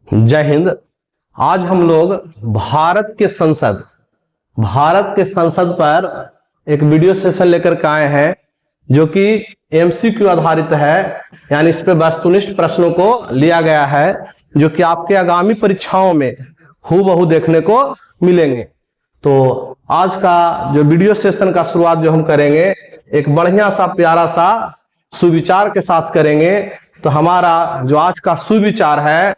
जय हिंद। आज हम लोग भारत के संसद पर एक वीडियो सेशन लेकर के आए हैं जो कि एमसीक्यू आधारित है, यानी इस पे वस्तुनिष्ठ प्रश्नों को लिया गया है जो कि आपके आगामी परीक्षाओं में हूबहू देखने को मिलेंगे। तो आज का जो वीडियो सेशन का शुरुआत जो हम करेंगे एक बढ़िया सा प्यारा सा सुविचार के साथ करेंगे। तो हमारा जो आज का सुविचार है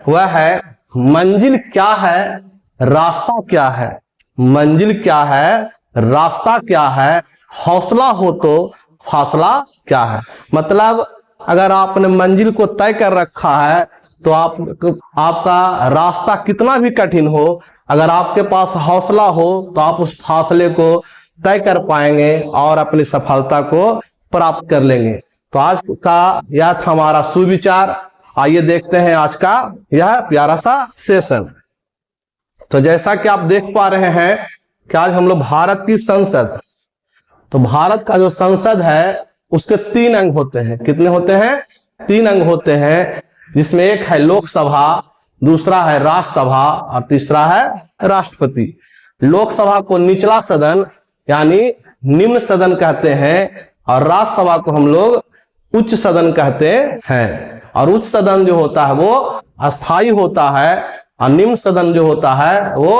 वह है, मंजिल क्या है रास्ता क्या है। मंजिल क्या है रास्ता क्या है, हौसला हो तो फासला क्या है। मतलब अगर आपने मंजिल को तय कर रखा है तो आपका रास्ता कितना भी कठिन हो, अगर आपके पास हौसला हो तो आप उस फासले को तय कर पाएंगे और अपनी सफलता को प्राप्त कर लेंगे। तो आज का यह था हमारा सुविचार। आइए देखते हैं आज का यह प्यारा सा सेशन। तो जैसा कि आप देख पा रहे हैं कि आज हम लोग भारत की संसद, तो भारत का जो संसद है उसके 3 अंग होते हैं। कितने होते हैं? 3 अंग होते हैं, जिसमें एक है लोकसभा, दूसरा है राज्यसभा और तीसरा है राष्ट्रपति। लोकसभा को निचला सदन यानी निम्न सदन कहते हैं और राज्यसभा को हम लोग उच्च सदन कहते हैं। और उच्च सदन जो होता है वो अस्थाई होता है और निम्न सदन जो होता है वो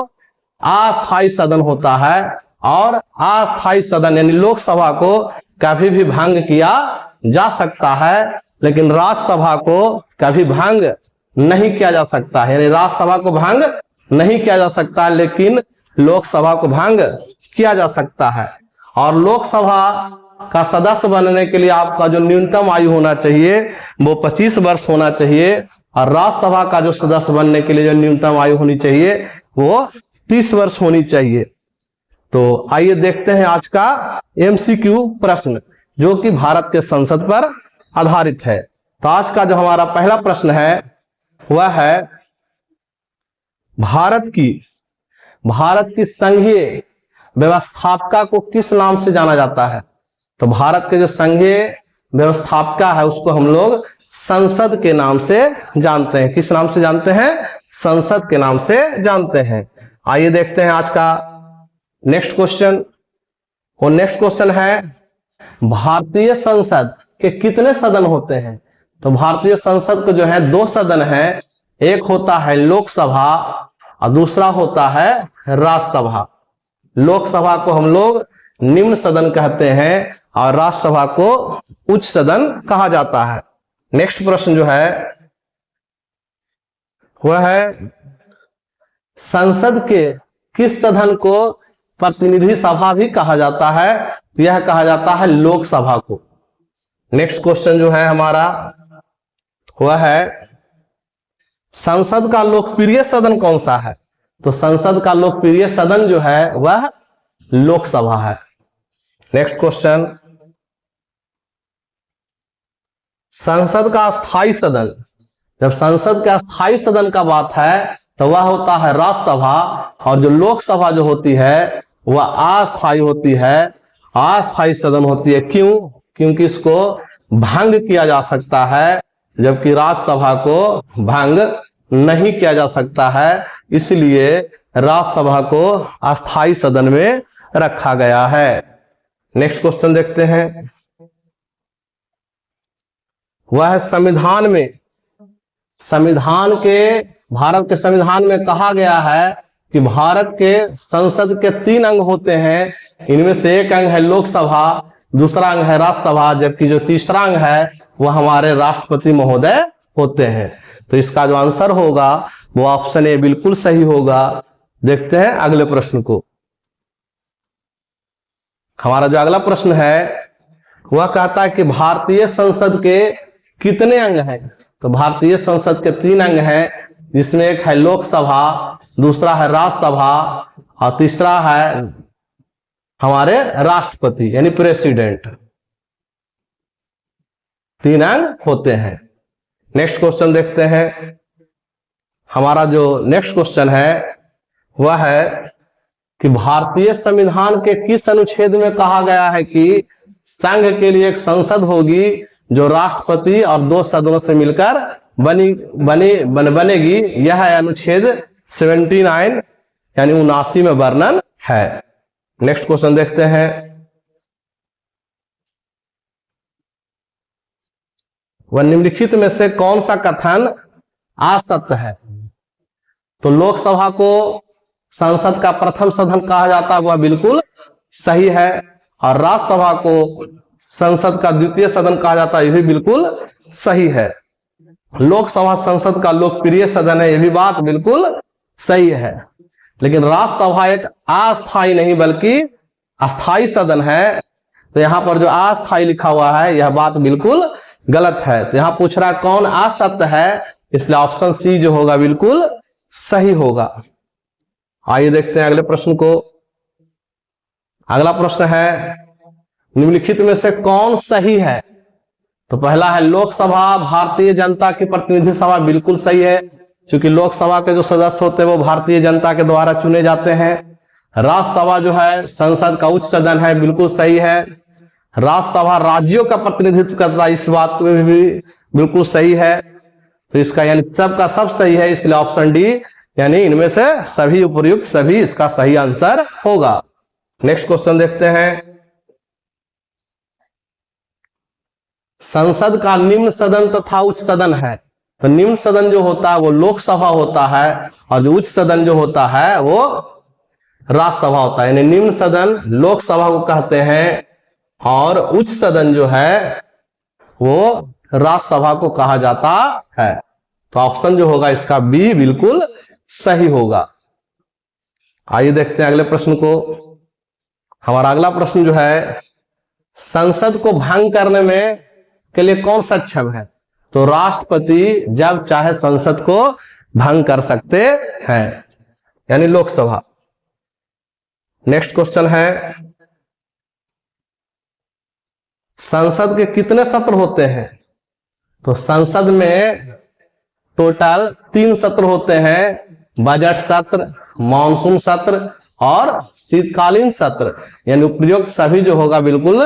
अस्थाई सदन होता है। और अस्थाई सदन यानी लोकसभा को कभी भी भंग किया जा सकता है, लेकिन राज्यसभा को कभी भंग नहीं किया जा सकता है। यानी राज्यसभा को भंग नहीं किया जा सकता, लेकिन लोकसभा को भंग किया जा सकता है। और लोकसभा का सदस्य बनने के लिए आपका जो न्यूनतम आयु होना चाहिए वो 25 वर्ष होना चाहिए, और राज्यसभा का जो सदस्य बनने के लिए जो न्यूनतम आयु होनी चाहिए वो 30 वर्ष होनी चाहिए। तो आइए देखते हैं आज का एमसीक्यू प्रश्न जो कि भारत के संसद पर आधारित है। तो आज का जो हमारा पहला प्रश्न है वह है, भारत की संघीय व्यवस्थापिका को किस नाम से जाना जाता है? तो भारत के जो संघीय व्यवस्थापिका है उसको हम लोग संसद के नाम से जानते हैं। किस नाम से जानते हैं? संसद के नाम से जानते हैं। आइए देखते हैं आज का नेक्स्ट क्वेश्चन। वो नेक्स्ट क्वेश्चन है, भारतीय संसद के कितने सदन होते हैं? तो भारतीय संसद के जो है 2 सदन है, एक होता है लोकसभा और दूसरा होता है राज्यसभा। लोकसभा को हम लोग निम्न सदन कहते हैं और राज्यसभा को उच्च सदन कहा जाता है। नेक्स्ट प्रश्न जो है वह है, संसद के किस सदन को प्रतिनिधि सभा भी कहा जाता है? यह कहा जाता है लोकसभा को। नेक्स्ट क्वेश्चन जो है हमारा वह है, संसद का लोकप्रिय सदन कौन सा है? तो संसद का लोकप्रिय सदन जो है वह लोकसभा है। नेक्स्ट क्वेश्चन, संसद का स्थायी सदन, जब संसद का स्थायी सदन का बात है तो वह होता है राज्यसभा, और जो लोकसभा जो होती है वह अस्थायी होती है, अस्थायी सदन होती है। क्यों? क्योंकि इसको भंग किया जा सकता है, जबकि राज्यसभा को भंग नहीं किया जा सकता है, इसलिए राज्यसभा को अस्थायी सदन में रखा गया है। नेक्स्ट क्वेश्चन देखते हैं, वह भारत के संविधान में कहा गया है कि भारत के संसद के 3 अंग होते हैं। इनमें से एक अंग है लोकसभा, दूसरा अंग है राज्यसभा, जबकि जो तीसरा अंग है वह हमारे राष्ट्रपति महोदय होते हैं। तो इसका जो आंसर होगा वो ऑप्शन ए बिल्कुल सही होगा। देखते हैं अगले प्रश्न को। हमारा जो अगला प्रश्न है वह कहता है कि भारतीय संसद के कितने अंग हैं? तो भारतीय संसद के 3 अंग हैं, जिसमें एक है लोकसभा, दूसरा है राज्यसभा और तीसरा है हमारे राष्ट्रपति यानी प्रेसिडेंट। 3 अंग होते हैं। नेक्स्ट क्वेश्चन देखते हैं। हमारा जो नेक्स्ट क्वेश्चन है वह है कि भारतीय संविधान के किस अनुच्छेद में कहा गया है कि संघ के लिए एक संसद होगी जो राष्ट्रपति और 2 सदनों से मिलकर बनेगी, यह अनुच्छेद 79 यानी 79 में वर्णन है। नेक्स्ट क्वेश्चन देखते हैं। वह निम्नलिखित में से कौन सा कथन असत्य है? तो लोकसभा को संसद का प्रथम सदन कहा जाता है, वह बिल्कुल सही है। और राज्यसभा को संसद का द्वितीय सदन कहा जाता है, यह भी बिल्कुल सही है। लोकसभा संसद का लोकप्रिय सदन है, यह भी बात बिल्कुल सही है। लेकिन राज्यसभा एक अस्थायी नहीं बल्कि अस्थायी सदन है, तो यहां पर जो अस्थायी लिखा हुआ है यह बात बिल्कुल गलत है। तो यहां पूछ रहा है कौन असत्य है, इसलिए ऑप्शन सी जो होगा बिल्कुल सही होगा। आइए देखते हैं अगले प्रश्न को। अगला प्रश्न है निम्नलिखित में से कौन सही है? तो पहला है लोकसभा भारतीय जनता की प्रतिनिधि सभा, बिल्कुल सही है, क्योंकि लोकसभा के जो सदस्य होते हैं वो भारतीय जनता के द्वारा चुने जाते हैं। राज्यसभा जो है संसद का उच्च सदन है, बिल्कुल सही है। राज्यसभा राज्यों का प्रतिनिधित्व करता है, इस बात में भी बिल्कुल सही है। तो इसका यानी सबका सब सही है, इसलिए ऑप्शन डी यानी इनमें से सभी उपयुक्त सभी इसका सही आंसर होगा। नेक्स्ट क्वेश्चन देखते हैं। संसद का निम्न सदन तथा उच्च सदन है। तो निम्न सदन जो होता है वो लोकसभा होता है, और जो उच्च सदन जो होता है वो राज्यसभा होता है। यानी निम्न सदन लोकसभा को कहते हैं और उच्च सदन जो है वो राज्यसभा को कहा जाता है। तो ऑप्शन जो होगा इसका बी बिल्कुल सही होगा। आइए देखते हैं अगले प्रश्न को। हमारा अगला प्रश्न जो है संसद को भंग करने में के लिए कौन सक्षम है? तो राष्ट्रपति जब चाहे संसद को भंग कर सकते हैं, यानी लोकसभा। नेक्स्ट क्वेश्चन है संसद के कितने सत्र होते हैं? तो संसद में टोटल 3 सत्र होते हैं, बजट सत्र, मानसून सत्र और शीतकालीन सत्र। यानी उपयुक्त सभी जो होगा बिल्कुल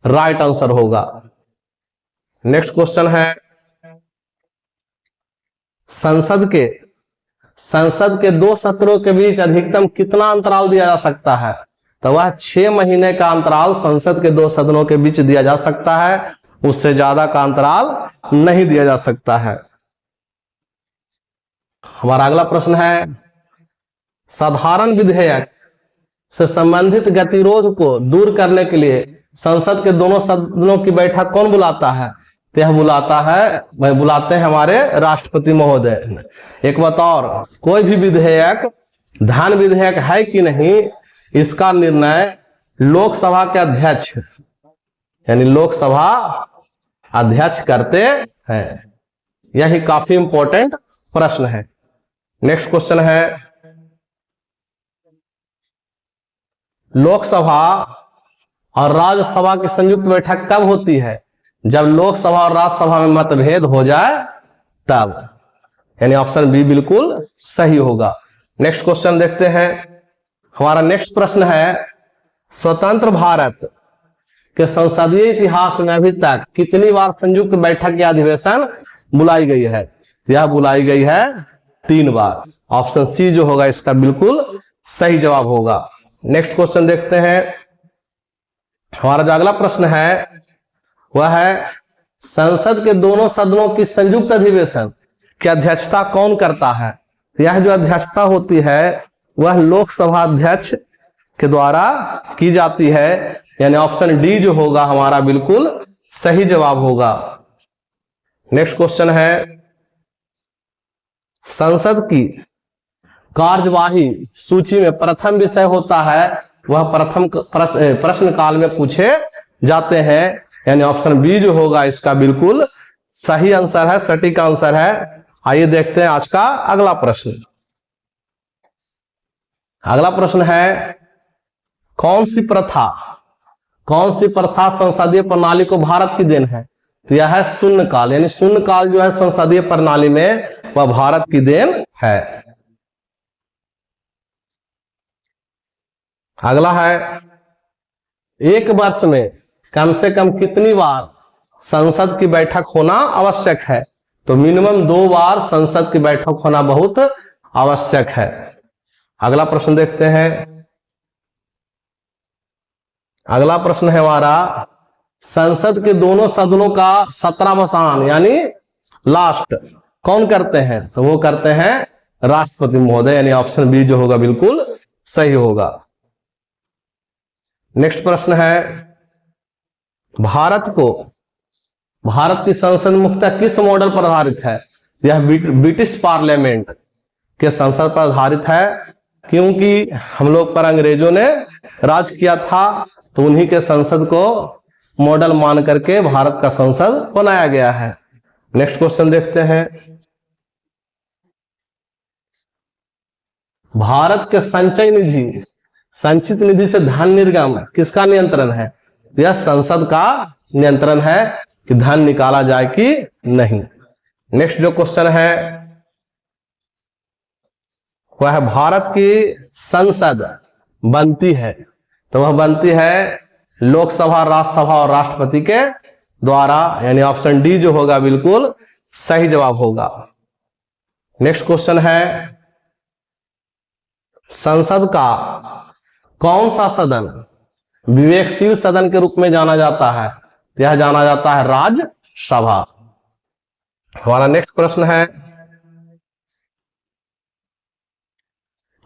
राइट आंसर होगा। नेक्स्ट क्वेश्चन है संसद के 2 सत्रों के बीच अधिकतम कितना अंतराल दिया जा सकता है? तो वह 6 महीने का अंतराल संसद के 2 सदनों के बीच दिया जा सकता है, उससे ज्यादा का अंतराल नहीं दिया जा सकता है। हमारा अगला प्रश्न है साधारण विधेयक से संबंधित गतिरोध को दूर करने के लिए संसद के दोनों सदनों की बैठक कौन बुलाता है? तो यह बुलाते हैं हमारे राष्ट्रपति महोदय। एक बात और, कोई भी विधेयक धन विधेयक है कि नहीं, इसका निर्णय लोकसभा के अध्यक्ष यानी लोकसभा अध्यक्ष करते हैं। यही काफी इंपॉर्टेंट प्रश्न है। नेक्स्ट क्वेश्चन है लोकसभा और राज्यसभा की संयुक्त बैठक कब होती है? जब लोकसभा और राज्यसभा में मतभेद हो जाए तब, यानी ऑप्शन बी बिल्कुल सही होगा। नेक्स्ट क्वेश्चन देखते हैं। हमारा नेक्स्ट प्रश्न है स्वतंत्र भारत के संसदीय इतिहास में अभी तक कितनी बार संयुक्त बैठक या अधिवेशन बुलाई गई है? यह बुलाई गई है 3 बार। ऑप्शन सी जो होगा इसका बिल्कुल सही जवाब होगा। नेक्स्ट क्वेश्चन देखते हैं। हमारा जो अगला प्रश्न है वह है संसद के दोनों सदनों की संयुक्त अधिवेशन की अध्यक्षता कौन करता है? यह जो अध्यक्षता होती है वह लोकसभा अध्यक्ष के द्वारा की जाती है, यानी ऑप्शन डी जो होगा हमारा बिल्कुल सही जवाब होगा। नेक्स्ट क्वेश्चन है संसद की कार्यवाही सूची में प्रथम विषय होता है वह प्रथम प्रश्न काल में पूछे जाते हैं, यानी ऑप्शन बी जो होगा इसका बिल्कुल सही आंसर है, सटीक आंसर है। आइए देखते हैं आज का अगला प्रश्न। अगला प्रश्न है कौन सी प्रथा संसदीय प्रणाली को भारत की देन है? तो यह है शून्यकाल, यानी शून्यकाल जो है संसदीय प्रणाली में वह भारत की देन है। अगला है एक वर्ष में कम से कम कितनी बार संसद की बैठक होना आवश्यक है? तो मिनिमम 2 बार संसद की बैठक होना बहुत आवश्यक है। अगला प्रश्न देखते हैं। अगला प्रश्न है हमारा, संसद के दोनों सदनों का सत्रावसान यानी लास्ट कौन करते हैं? तो वो करते हैं राष्ट्रपति महोदय, यानी ऑप्शन बी जो होगा बिल्कुल सही होगा। नेक्स्ट प्रश्न है, भारत की संसद मुख्यतः किस मॉडल पर आधारित है? यह ब्रिटिश पार्लियामेंट के संसद पर आधारित है, क्योंकि हम लोग पर अंग्रेजों ने राज किया था, तो उन्हीं के संसद को मॉडल मान करके भारत का संसद बनाया गया है। नेक्स्ट क्वेश्चन देखते हैं। भारत के संचित निधि से धन निर्गम किसका नियंत्रण है? यह संसद का नियंत्रण है कि धन निकाला जाए कि नहीं। नेक्स्ट जो क्वेश्चन है वह है, भारत की संसद बनती है, तो वह बनती है लोकसभा, राज्यसभा और राष्ट्रपति के द्वारा, यानी ऑप्शन डी जो होगा बिल्कुल सही जवाब होगा। नेक्स्ट क्वेश्चन है, संसद का कौन सा सदन विवेकशील सदन के रूप में जाना जाता है? यह जाना जाता है राज्यसभा। हमारा नेक्स्ट प्रश्न है,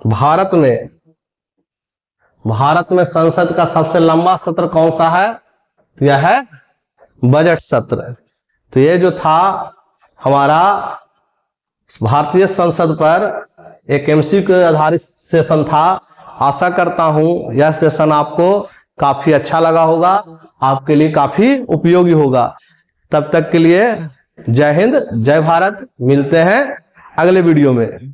भारत में संसद का सबसे लंबा सत्र कौन सा है? यह है बजट सत्र। तो ये जो था हमारा भारतीय संसद पर एक एमसीक्यू आधारित सेशन था। आशा करता हूं यह सेशन आपको काफी अच्छा लगा होगा, आपके लिए काफी उपयोगी होगा। तब तक के लिए जय हिंद, जय भारत। मिलते हैं अगले वीडियो में।